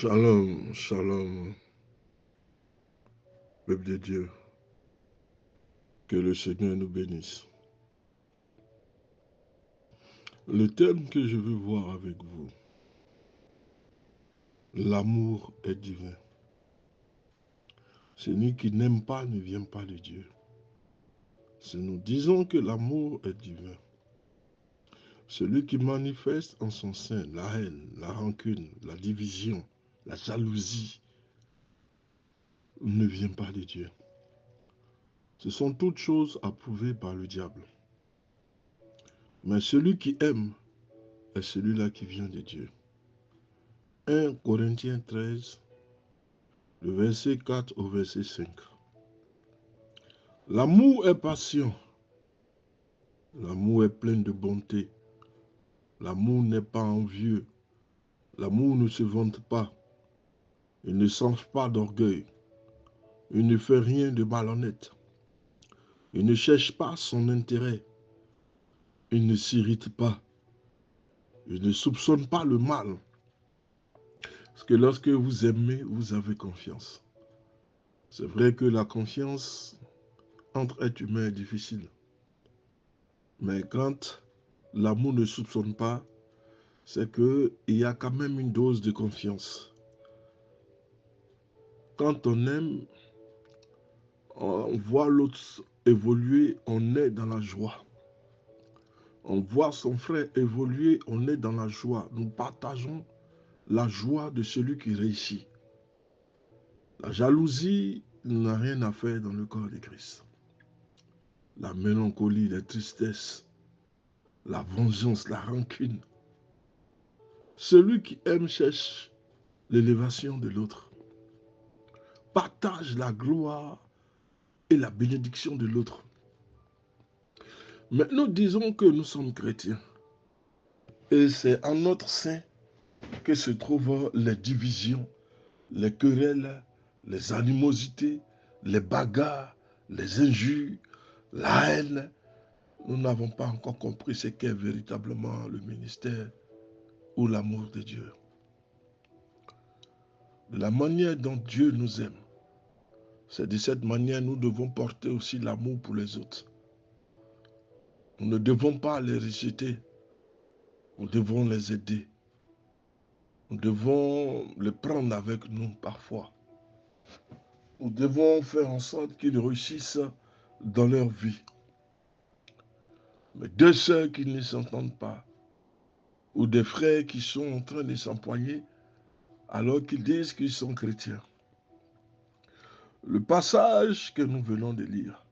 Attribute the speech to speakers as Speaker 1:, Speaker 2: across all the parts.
Speaker 1: Shalom, shalom, peuple de Dieu. Que le Seigneur nous bénisse. Le thème que je veux voir avec vous, l'amour est divin. Celui qui n'aime pas ne vient pas de Dieu. Si nous disons que l'amour est divin, celui qui manifeste en son sein la haine, la rancune, la division, la jalousie, ne vient pas de Dieu. Ce sont toutes choses approuvées par le diable. Mais celui qui aime est celui-là qui vient de Dieu. 1 Corinthiens 13, le verset 4 au verset 5. L'amour est patient. L'amour est plein de bonté. L'amour n'est pas envieux. L'amour ne se vante pas. Il ne s'enfle pas d'orgueil. Il ne fait rien de malhonnête. Il ne cherche pas son intérêt. Il ne s'irrite pas. Il ne soupçonne pas le mal. Parce que lorsque vous aimez, vous avez confiance. C'est vrai que la confiance entre êtres humains est difficile. Mais quand l'amour ne soupçonne pas, c'est qu'il y a quand même une dose de confiance. Quand on aime, on voit l'autre évoluer, on est dans la joie. On voit son frère évoluer, on est dans la joie. Nous partageons la joie de celui qui réussit. La jalousie n'a rien à faire dans le corps de Christ. La mélancolie, la tristesse, la vengeance, la rancune. Celui qui aime cherche l'élévation de l'autre. Partage la gloire et la bénédiction de l'autre. Mais nous disons que nous sommes chrétiens. Et c'est en notre sein que se trouvent les divisions, les querelles, les animosités, les bagarres, les injures, la haine. Nous n'avons pas encore compris ce qu'est véritablement le ministère ou l'amour de Dieu. De la manière dont Dieu nous aime, c'est de cette manière que nous devons porter aussi l'amour pour les autres. Nous ne devons pas les rejeter, nous devons les aider. Nous devons les prendre avec nous parfois. Nous devons faire en sorte qu'ils réussissent dans leur vie. Mais deux sœurs qui ne s'entendent pas, ou des frères qui sont en train de s'empoigner, alors qu'ils disent qu'ils sont chrétiens. Le passage que nous venons de lire,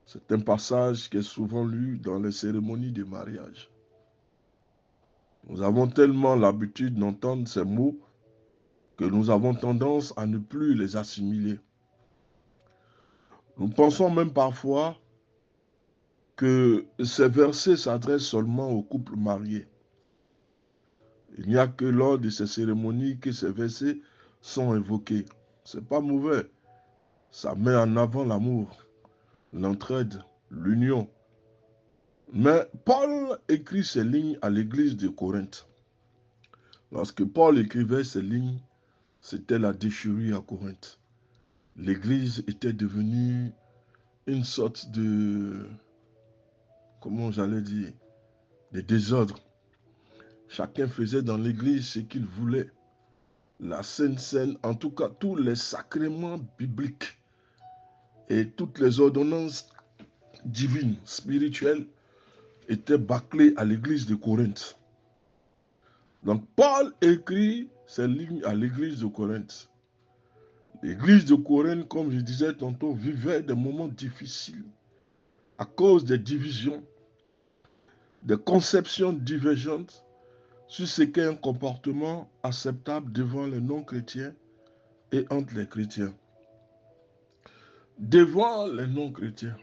Speaker 1: c'est un passage qui est souvent lu dans les cérémonies de mariage. Nous avons tellement l'habitude d'entendre ces mots que nous avons tendance à ne plus les assimiler. Nous pensons même parfois que ces versets s'adressent seulement aux couples mariés. Il n'y a que lors de ces cérémonies que ces versets sont évoqués. Ce n'est pas mauvais. Ça met en avant l'amour, l'entraide, l'union. Mais Paul écrit ces lignes à l'église de Corinthe. Lorsque Paul écrivait ces lignes, c'était la déchirure à Corinthe. L'église était devenue une sorte de, comment j'allais dire, de désordre. Chacun faisait dans l'église ce qu'il voulait. La Sainte Seine, en tout cas tous les sacrements bibliques et toutes les ordonnances divines, spirituelles, étaient bâclées à l'église de Corinthe. Donc Paul écrit ces lignes à l'église de Corinthe. L'église de Corinthe, comme je disais tantôt, vivait des moments difficiles à cause des divisions, des conceptions divergentes sur ce qu'est un comportement acceptable devant les non-chrétiens et entre les chrétiens. Devant les non-chrétiens,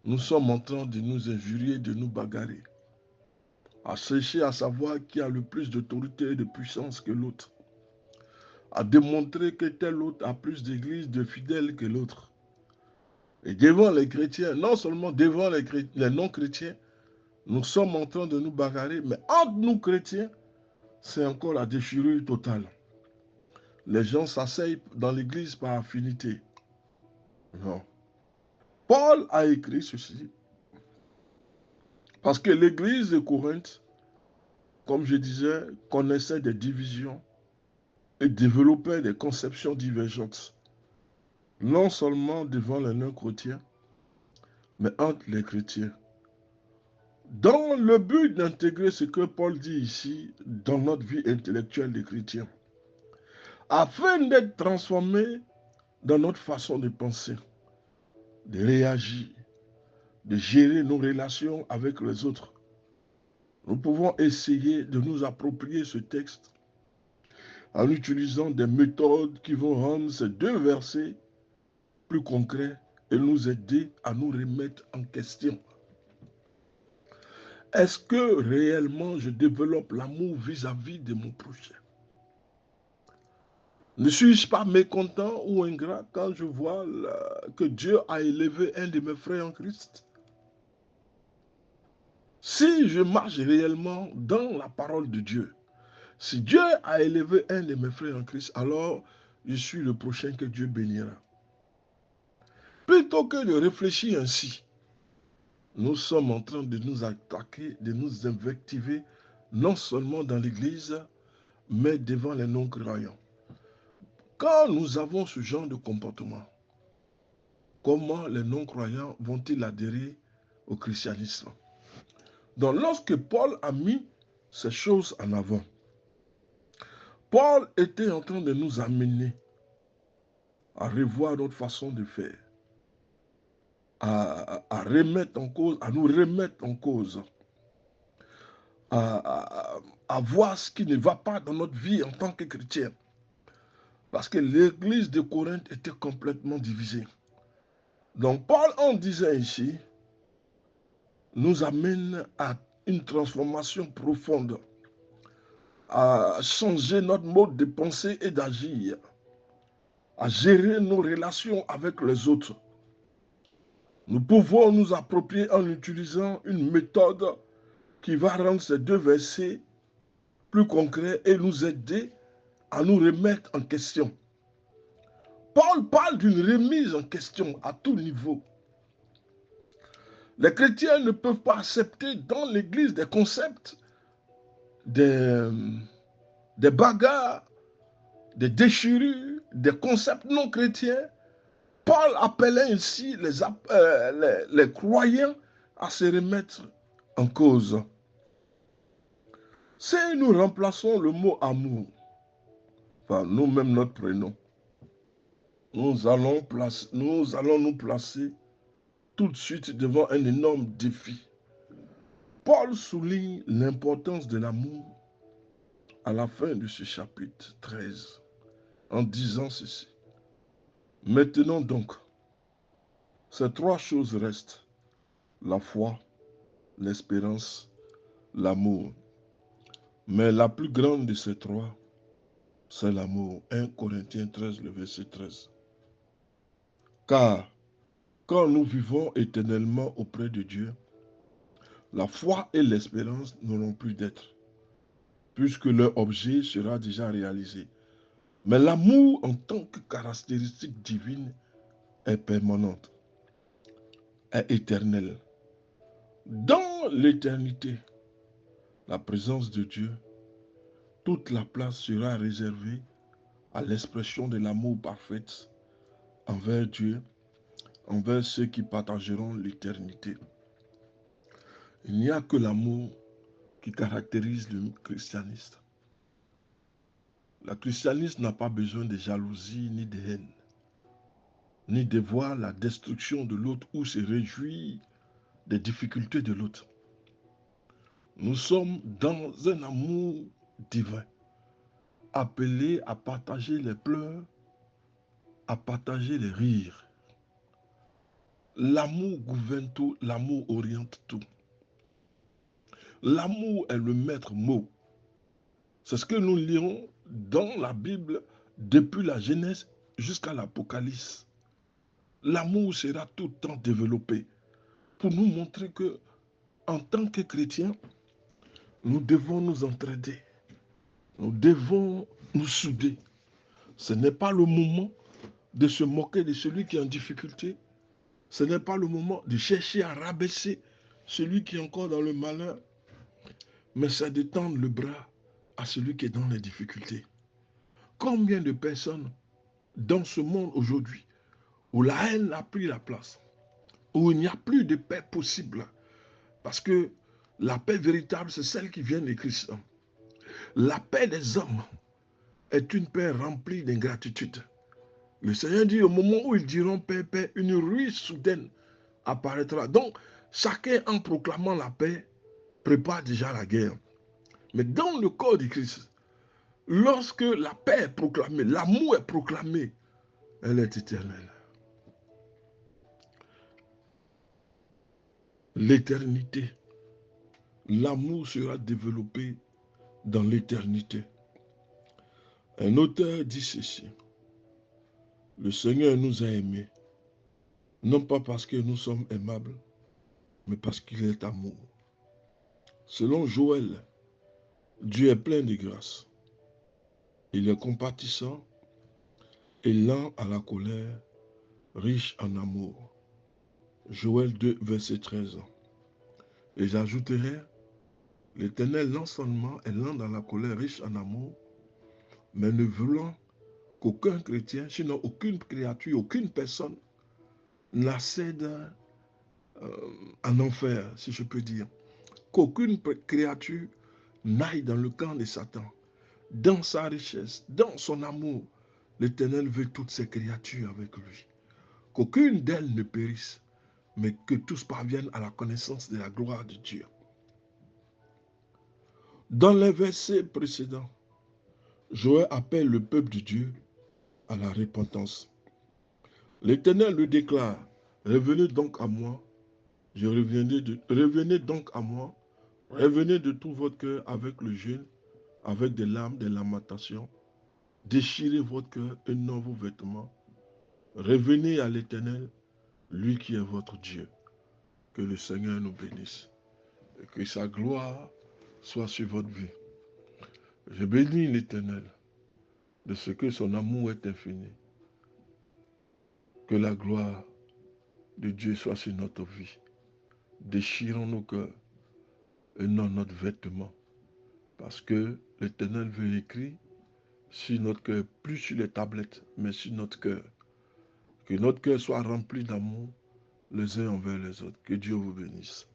Speaker 1: nous sommes en train de nous injurier, de nous bagarrer, à chercher à savoir qui a le plus d'autorité et de puissance que l'autre, à démontrer que tel autre a plus d'églises, de fidèles que l'autre. Et devant les chrétiens, non seulement devant les non-chrétiens, nous sommes en train de nous bagarrer, mais entre nous chrétiens, c'est encore la déchirure totale. Les gens s'asseyent dans l'église par affinité. Non. Paul a écrit ceci parce que l'église de Corinthe, comme je disais, connaissait des divisions et développait des conceptions divergentes, non seulement devant les non-chrétiens, mais entre les chrétiens. Dans le but d'intégrer ce que Paul dit ici dans notre vie intellectuelle de chrétiens, afin d'être transformés dans notre façon de penser, de réagir, de gérer nos relations avec les autres, nous pouvons essayer de nous approprier ce texte en utilisant des méthodes qui vont rendre ces deux versets plus concrets et nous aider à nous remettre en question. Est-ce que réellement je développe l'amour vis-à-vis de mon prochain? Ne suis-je pas mécontent ou ingrat quand je vois que Dieu a élevé un de mes frères en Christ? Si je marche réellement dans la parole de Dieu, si Dieu a élevé un de mes frères en Christ, alors je suis le prochain que Dieu bénira. Plutôt que de réfléchir ainsi, nous sommes en train de nous attaquer, de nous invectiver, non seulement dans l'Église, mais devant les non-croyants. Quand nous avons ce genre de comportement, comment les non-croyants vont-ils adhérer au christianisme? Donc lorsque Paul a mis ces choses en avant, Paul était en train de nous amener à revoir notre façon de faire, à remettre en cause, à nous remettre en cause, à voir ce qui ne va pas dans notre vie en tant que chrétien. Parce que l'église de Corinthe était complètement divisée. Donc Paul, en disant ici, nous amène à une transformation profonde, à changer notre mode de penser et d'agir, à gérer nos relations avec les autres. Nous pouvons nous approprier en utilisant une méthode qui va rendre ces deux versets plus concrets et nous aider à nous remettre en question. Paul parle d'une remise en question à tout niveau. Les chrétiens ne peuvent pas accepter dans l'Église des concepts, des bagarres, des déchirures, des concepts non chrétiens. Paul appelait ainsi les croyants à se remettre en cause. Si nous remplaçons le mot amour par nous-mêmes notre prénom, nous allons nous placer tout de suite devant un énorme défi. Paul souligne l'importance de l'amour à la fin de ce chapitre 13 en disant ceci. Maintenant donc, ces trois choses restent, la foi, l'espérance, l'amour. Mais la plus grande de ces trois, c'est l'amour. 1 Corinthiens 13, le verset 13. Car quand nous vivons éternellement auprès de Dieu, la foi et l'espérance n'auront plus d'être, puisque leur objet sera déjà réalisé. Mais l'amour en tant que caractéristique divine est permanente, est éternelle. Dans l'éternité, la présence de Dieu, toute la place sera réservée à l'expression de l'amour parfait envers Dieu, envers ceux qui partageront l'éternité. Il n'y a que l'amour qui caractérise le christianisme. Le christianisme n'a pas besoin de jalousie ni de haine, ni de voir la destruction de l'autre ou se réjouir des difficultés de l'autre. Nous sommes dans un amour divin, appelés à partager les pleurs, à partager les rires. L'amour gouverne tout, l'amour oriente tout. L'amour est le maître mot. C'est ce que nous lirons dans la Bible depuis la Genèse jusqu'à l'Apocalypse. L'amour sera tout le temps développé pour nous montrer que, en tant que chrétiens, nous devons nous entraider. Nous devons nous souder. Ce n'est pas le moment de se moquer de celui qui est en difficulté. Ce n'est pas le moment de chercher à rabaisser celui qui est encore dans le malheur. Mais c'est de tendre le bras à celui qui est dans les difficultés. Combien de personnes dans ce monde aujourd'hui où la haine a pris la place, où il n'y a plus de paix possible, parce que la paix véritable, c'est celle qui vient de Christ. La paix des hommes est une paix remplie d'ingratitude. Le Seigneur dit, au moment où ils diront paix, paix, une ruine soudaine apparaîtra. Donc, chacun en proclamant la paix prépare déjà la guerre. Mais dans le corps de Christ, lorsque la paix est proclamée, l'amour est proclamé, elle est éternelle. L'éternité, l'amour sera développé dans l'éternité. Un auteur dit ceci: le Seigneur nous a aimés, non pas parce que nous sommes aimables, mais parce qu'il est amour. Selon Joël, Dieu est plein de grâce. Il est compatissant et lent à la colère, riche en amour. Joël 2, verset 13. Et j'ajouterai, l'Éternel non seulement est lent dans la colère, riche en amour, mais ne voulant qu'aucun chrétien, sinon aucune créature, aucune personne n'accède en enfer, si je peux dire. Qu'aucune créature n'aille dans le camp de Satan. Dans sa richesse, dans son amour, l'Éternel veut toutes ces créatures avec lui. Qu'aucune d'elles ne périsse, mais que tous parviennent à la connaissance de la gloire de Dieu. Dans les versets précédents, Joël appelle le peuple de Dieu à la repentance. L'Éternel lui déclare, revenez donc à moi, revenez donc à moi, revenez de tout votre cœur avec le jeûne, avec des larmes, des lamentations, déchirez votre cœur et non vos vêtements. Revenez à l'Éternel, lui qui est votre Dieu. Que le Seigneur nous bénisse et que sa gloire soit sur votre vie. Je bénis l'Éternel de ce que son amour est infini. Que la gloire de Dieu soit sur notre vie. Déchirons nos cœurs et non notre vêtement. Parce que l'Éternel veut écrire sur notre cœur, plus sur les tablettes, mais sur notre cœur. Que notre cœur soit rempli d'amour les uns envers les autres. Que Dieu vous bénisse.